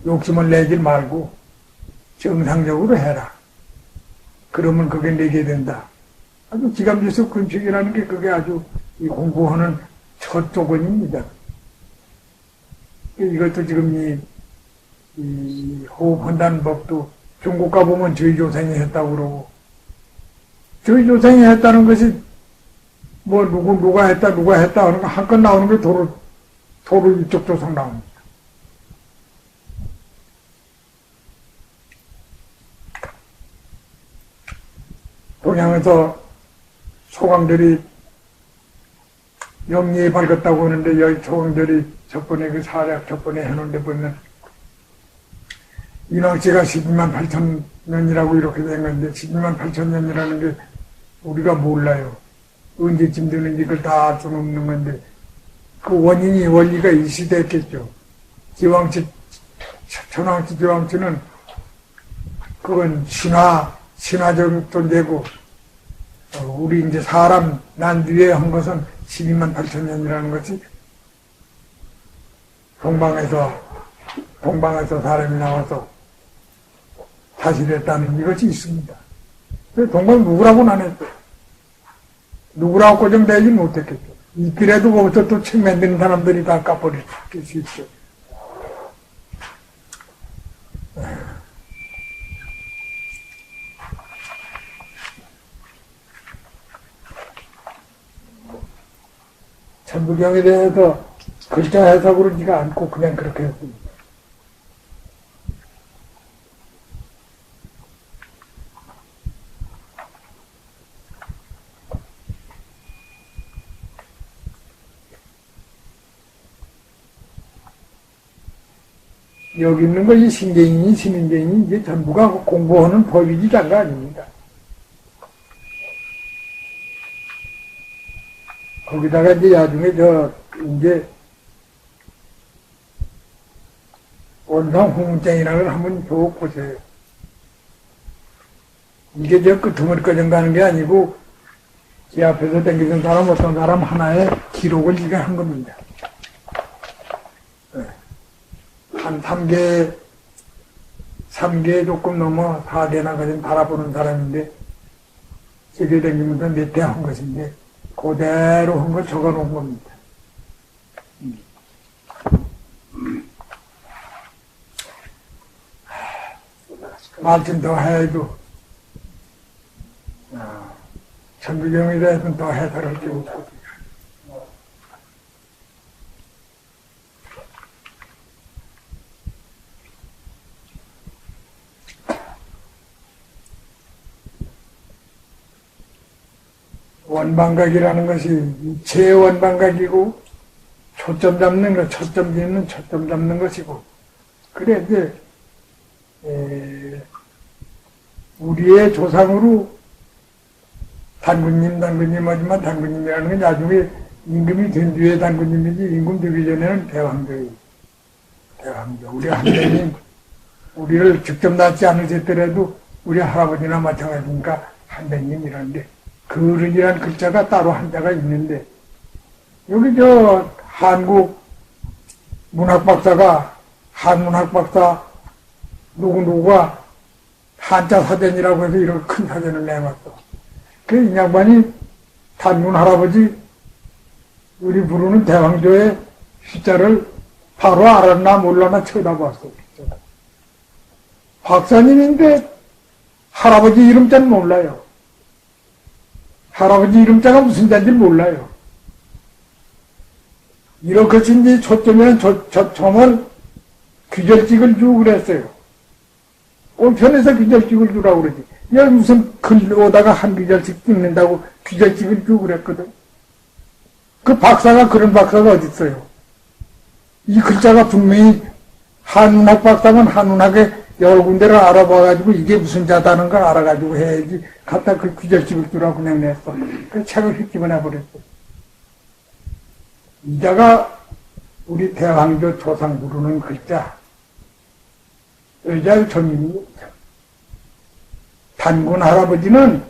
욕심을 내지 말고 정상적으로 해라. 그러면 그게 내게 된다. 아주 지감지수 금식이라는 게 그게 아주 이 공부하는 첫 조건입니다. 이것도 지금 이 호흡한다는 법도 중국 가보면 저희 조상이 했다고 그러고, 저희 조상이 했다는 것이 뭐 누가 했다 하는 거 한건 나오는 게 도로 이쪽 조상 나옵니다. 동양에서 소강들이 영리에 밝았다고 하는데 여기 소강들이 저번에 그 사략 저번에 해놓은데 보면 인왕씨가 12만 8천 년이라고 이렇게 된 건데 12만 8천 년이라는 게 우리가 몰라요. 언제쯤 되는지 그걸 다 알 수는 없는 건데 그 원리가 일시됐겠죠. 기왕치 천왕치 기왕치는 그건 신화적 존재고 우리 이제 사람 난 뒤에 한 것은 12만 8천 년이라는 것이 동방에서 사람이 나와서 사실했다는 이것이 있습니다. 동방 누구라고는 안 했어요. 누구라고 고정되지 못했겠죠. 있기라도 거기서 또 책 만드는 사람들이 다 까버릴 수 있죠. 천부경에 대해서 글자 해석으로 지가 않고 그냥 그렇게 했습니다. 여기 있는 것이 신경이니 신인경이니 이게 전부가 공부하는 법이지 단가 아닙니다. 거기다가 이제 나중에 이제 원상 홍문장이라는 걸 한번 쭉 보세요. 이게 끄트머리 꺼정 가는 게 아니고 제 앞에서 댕기던 사람 어떤 사람 하나의 기록을 이게 한 겁니다. 한 3개 조금 넘어 4개나 가진 바라보는 사람인데 세계 댕기면서 몇 대 한 것인데 그대로 한 걸 적어 놓은 겁니다. 말씀 더 해도 천부경에 대해서는 더 해설할 게 없고 원방각이라는 것이 제원방각이고 초점 잡는 것, 초점 잡는 것이고 그래 이제 우리의 조상으로 단군님 하지만 단군님이라는 건 나중에 임금이 된 뒤에 단군님이지 임금 되기 전에는 대왕조예요. 대왕조. 우리 한대님 우리를 직접 낳지 않으셨더라도 우리 할아버지나 마찬가지니까 한대님이라는데 그릇이라는 글자가 따로 한자가 있는데 여기 한국 문학박사가 한문학박사 누구가 한자 사전이라고 해서 이런 큰 사전을 내놨어. 그 이 양반이 단군 할아버지 우리 부르는 대왕조의 숫자를 바로 알았나 몰라나 쳐다봤어. 박사님인데 할아버지 이름자는 몰라요. 할아버지 이름자가 무슨 자인지 몰라요. 이렇게 이제 초점에는 정말 귀절직을 주고 그랬어요. 온편에서 귀절직을 주라고 그러지. 야, 무슨 글 오다가 한 귀절직 찍는다고 귀절직을 주고 그랬거든. 그 박사가, 그런 박사가 어딨어요. 이 글자가 분명히 한문학 박사면 한문학의 여러 군데를 알아봐가지고 이게 무슨 자다는 걸 알아가지고 해야지. 갖다 그 귀절집을 주라고 그냥 냈어. 그 책을 휘집어내버렸어. 이자가 우리 대왕조 조상 부르는 글자. 의자의 전입니다. 단군 할아버지는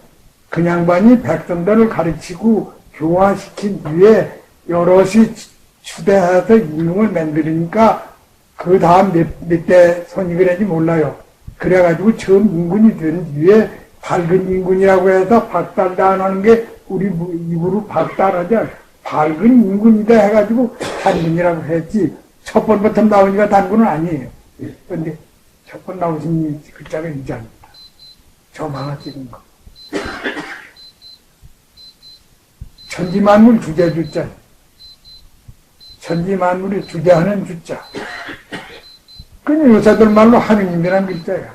그 양반이 백성들을 가르치고 교화시킨 뒤에 여럿이 추대해서 임금을 만들으니까 그 다음 몇 대 손이 그랬지 몰라요. 그래가지고 처음 임군이 된 뒤에 밝은 임군이라고 해서 박달도 안 하는 게 우리 입으로 박달하자. 밝은 임군이다 해가지고 단군이라고 했지. 첫 번부터 나오니까 단군은 아니에요. 그런데 첫 번 나오신 글자가 이자입니다. 저 만화 찍은 거. 천지만물 주제주자. 천지만물이 주제하는 주자. 그냥 요새들 말로 하느님이란 글자야.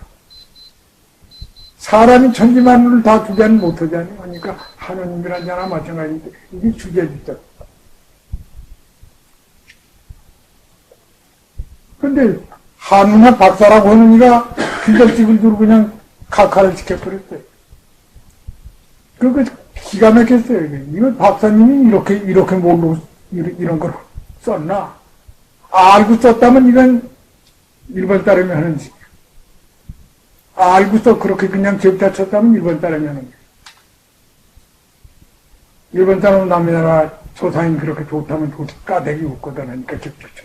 사람이 천지만물을 다 주제는 못하잖아요. 그러니까 하느님이란 자나 마찬가지인데 이게 주제주자. 근데 한문학 박사라고 하는 이가 귀절직을 두고 그냥 카카를 시켜버렸어요. 그거 기가 막혔어요. 이거 박사님이 이렇게 뭘로 이런 걸 썼나? 알고 썼다면 이건 일본 따름이 하는 짓. 알고서 그렇게 그냥 적다 쳤다면 일본 따름이 하는 짓. 일본 사람은 남의 나라 조상이 그렇게 좋다면 까대기 웃거든 하니까 적다 쳐.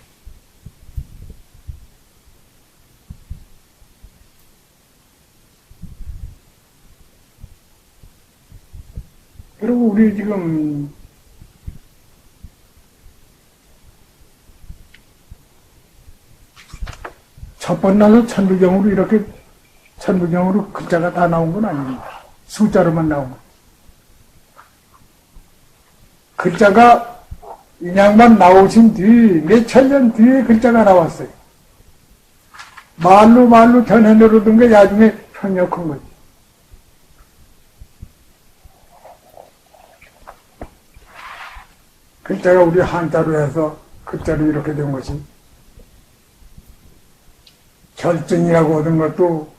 그리고 우리 지금 첫 번 나서 천부경으로 이렇게 천부경으로 글자가 다 나온 건 아닙니다. 숫자로만 나온 거. 글자가 인양만 나오신 뒤 몇천 년 뒤에 글자가 나왔어요. 말로 전해내려던 게 나중에 편역한 거지. 글자가 우리 한자로 해서 글자로 이렇게 된 것이 결전이라고 하던 것도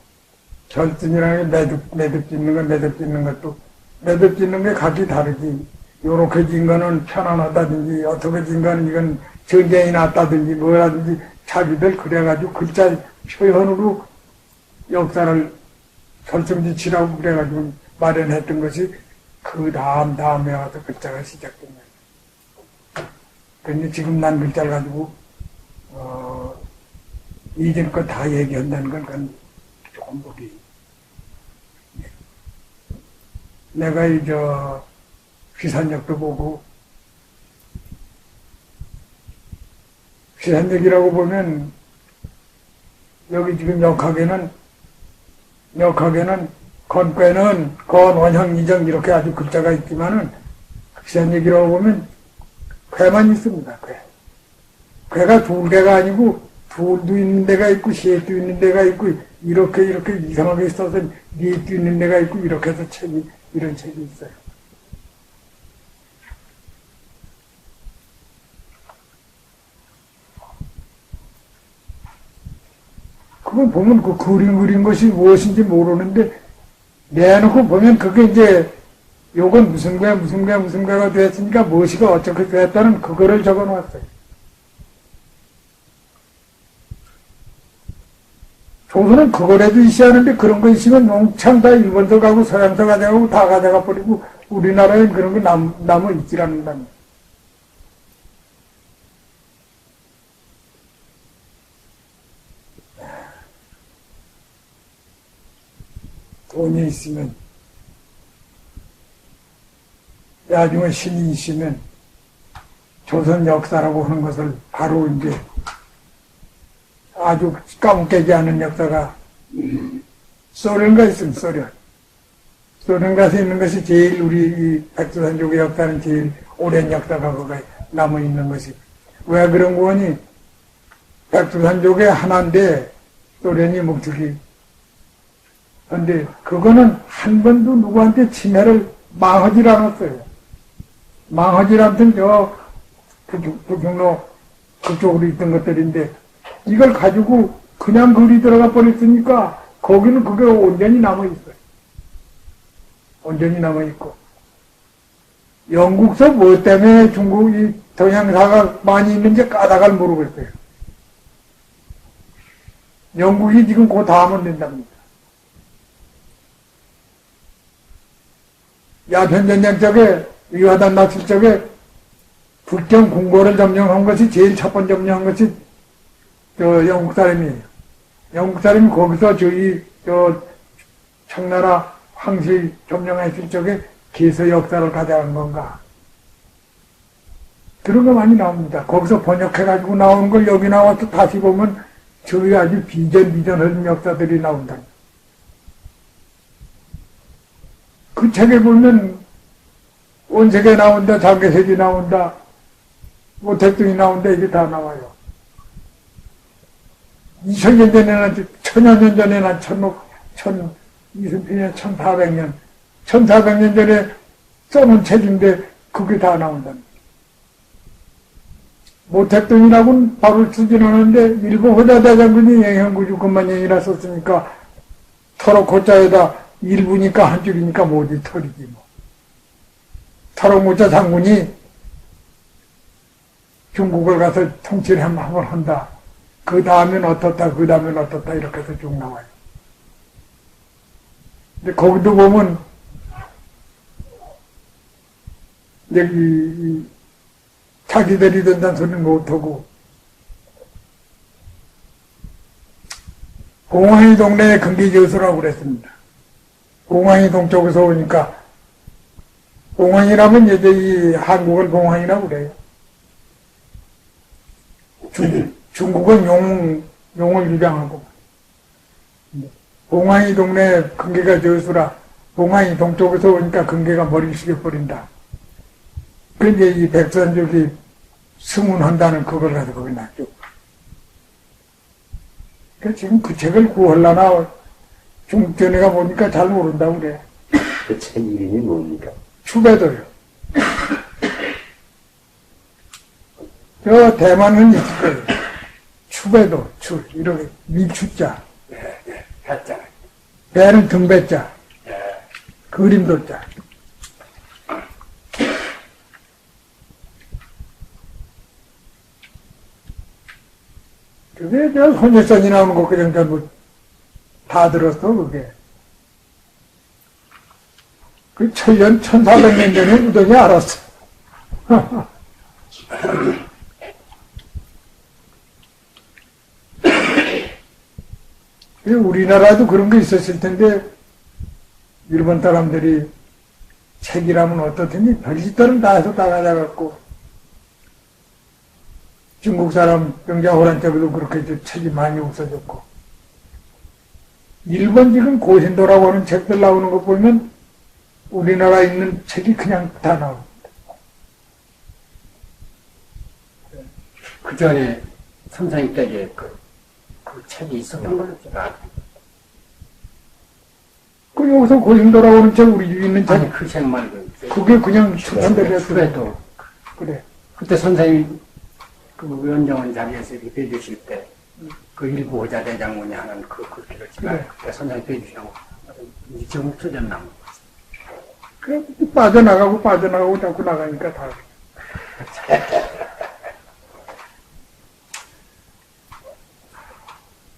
결전이라는 게 매듭 짓는 거 매듭 짓는 것도 매듭 짓는 게 각기 다르지. 요렇게 짓는 거는 편안하다든지 어떻게 짓는 거는 이건 전쟁이 났다든지 뭐라든지 자기들 그래가지고 글자 표현으로 역사를 결정지치라고 그래가지고 마련했던 것이 그 다음에 와서 글자가 시작된 거예요. 그런데 지금 난 글자를 가지고 이전 거 다 얘기한다는 건 그건 조금 보기. 내가 휘산역도 보고 휘산역이라고 보면 여기 지금 역학에는 건괴는 건원형 이정 이렇게 아주 글자가 있지만은 휘산역이라고 보면 괴만 있습니다. 괴가 두 개가 아니고 둘도 있는 데가 있고 셋도 있는 데가 있고 이렇게 이상하게 있어서 넷도 있는 데가 있고 이렇게 해서 이런 책이 있어요. 그걸 보면 그 그린 것이 무엇인지 모르는데 내놓고 보면 그게 이제 요건 무슨 괴가 됐으니까 무엇이가 어떻게 됐다는 그거를 적어 놨어요. 조선은 그거라도 있어야 하는데 그런 거 있으면 농창 다 일본서 가고 서양서 가져가고 다 가져가 버리고 우리나라에 그런 거 남아 있질 않는다는. 돈이 있으면 나중에 신이 있으면 조선 역사라고 하는 것을 바로 이제 아주 까먹게 않은 역사가 소련가 있습니다. 소련 가서 있는 것이 제일 우리 이 백두산족의 역사는 제일 오랜 역사가 거기에 남아 있는 것이. 왜 그런 거니? 백두산족의 하나인데 소련이 목적이. 근데 그거는 한 번도 누구한테 침해를 망하지 않았어요. 망하지 않던 북경로 그쪽으로 있던 것들인데 이걸 가지고 그냥 거리 들어가 버렸으니까 거기는 그게 온전히 남아있어요. 온전히 남아있고. 영국서 뭐 때문에 중국이 동양사가 많이 있는지 까닭을 모르겠어요. 영국이 지금 곧 다 하면 된답니다. 야편전쟁 쪽에, 위화단 납치 쪽에 북경 궁궐을 점령한 것이 제일 첫 번째 점령한 것이 영국 사람이에요. 영국 사람이 거기서 청나라 황실 점령했을 적에 개서 역사를 가져간 건가. 그런 거 많이 나옵니다. 거기서 번역해가지고 나오는 걸 여기 나와서 다시 보면 저희 아주 비전비전한 역사들이 나온다. 그 책에 보면 온색에 나온다, 장개색이 나온다, 뭐 대통이 나온다, 이게 다 나와요. 2000년 전에나, 1000년 전에나, 1400년, 1400년 전에 써놓은 책인데, 그게 다 나온답니다. 모택동이라고는 바로 쓰진 않았는데, 일본 호자대장군이 영현구주 금만영이라 썼으니까, 터로 고자에다 일부니까 한 줄이니까 뭐지, 털이지 뭐. 터로고자 장군이 중국을 가서 통치를 한번 한다. 그 다음엔 어떻다, 그 다음엔 어떻다, 이렇게 해서 쭉 나와요. 근데 거기도 보면, 여기, 자기들이 된다는 소리는 못하고, 공항이 동네에 근기교수라고 그랬습니다. 공항이 동쪽에서 오니까, 공항이라면 이제 이 한국을 공항이라고 그래요. 중국은 용을 주장하고, 공항이 동네 근계가 저수라, 공항이 동쪽에서 오니까 근계가 머리를 숙여버린다. 근데 이 백선족이 승운한다는 그걸 가서 거기 놨죠. 그러니까 지금 그 책을 구하려나 중전에가 보니까 잘 모른다고 그래. 그 책 이름이 뭡니까? 추배도요. 저 대만은 있을 거예요. 추배도, 이렇게 미추자. 했잖아요. 배는 등배자. 그림도자. 그게 저 혼혈선이 나오는 거 그냥 전부 다 들었어, 그게. 그 1400년 전에 무더니 알았어. 우리나라도 그런 게 있었을 텐데, 일본 사람들이 책이라면 어떻더니 별짓들은 다 해서 다 가져갔고, 중국 사람 병자호란 쪽에도 그렇게 책이 많이 없어졌고, 일본 지금 고신도라고 하는 책들 나오는 거 보면 우리나라에 있는 책이 그냥 다 나옵니다. 그 전에 선생님 때에 그 책이 있었던 걸로 제가 알고. 그 여기서 고신도라고 하는 책 우리 집에 있는 책. 아니 그 책 말고. 그게 그냥 추천들이었어요. 추배도. 그래. 그때 선생님 그 위원정원 자리에서 이렇게 해주실 때 그 일부 호자 대장군이 하는 그 글귀를 제가 그래. 그때 선생님 해주시고 지금 없어졌나 뭐. 그래, 빠져나가고 자꾸 나가니까 다.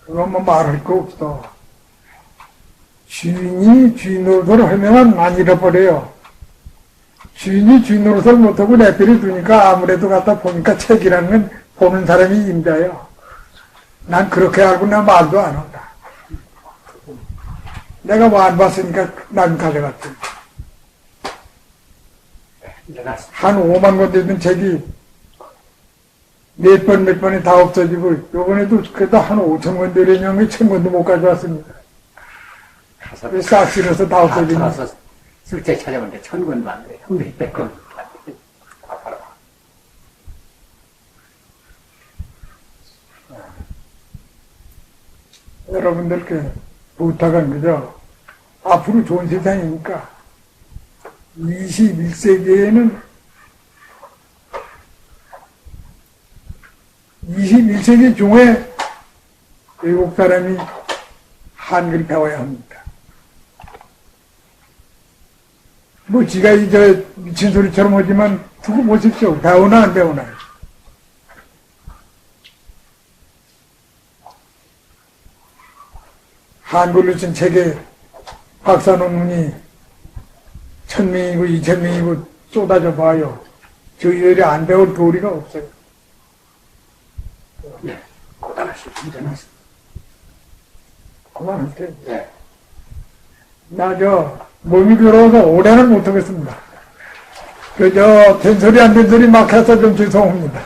그건 뭐 말할 거 없어. 주인이 주인 노릇을 하면 안 잃어버려요. 주인이 주인 노릇을 못하고 내버려 두니까 아무래도 갖다 보니까 책이라는 건 보는 사람이 임자예요. 난 그렇게 알고 나 말도 안 한다. 내가 뭐 안 봤으니까 난 가져갔지. 한 5만 권 되는 책이 몇 번에 다 없어지고, 요번에도 그래도 한 5,000권 되려면 1,000권도 못 가져왔습니다. 가서 싹 실어서 다 다 없어지면. 털어서 술제 찾아보는데 1,000권도 안 돼. 1,100권. 다 팔아. 여러분들께 부탁은 그저 앞으로 좋은 세상이니까 21세기에는 21세기 중에 외국 사람이 한글 배워야 합니다. 뭐 지가 이제 미친 소리처럼 하지만 두고 보십시오. 배우나 안 배우나. 한글로 쓴 책에 박사 논문이 1,000명이고 2,000명이고 쏟아져 봐요. 저희들이 안 배울 도리가 없어요. 예. 고단하신 분들은 그만할게. 예. 몸이 괴로워서 오래는 못하겠습니다. 된소리 안 된 소리 막 해서 좀 죄송합니다.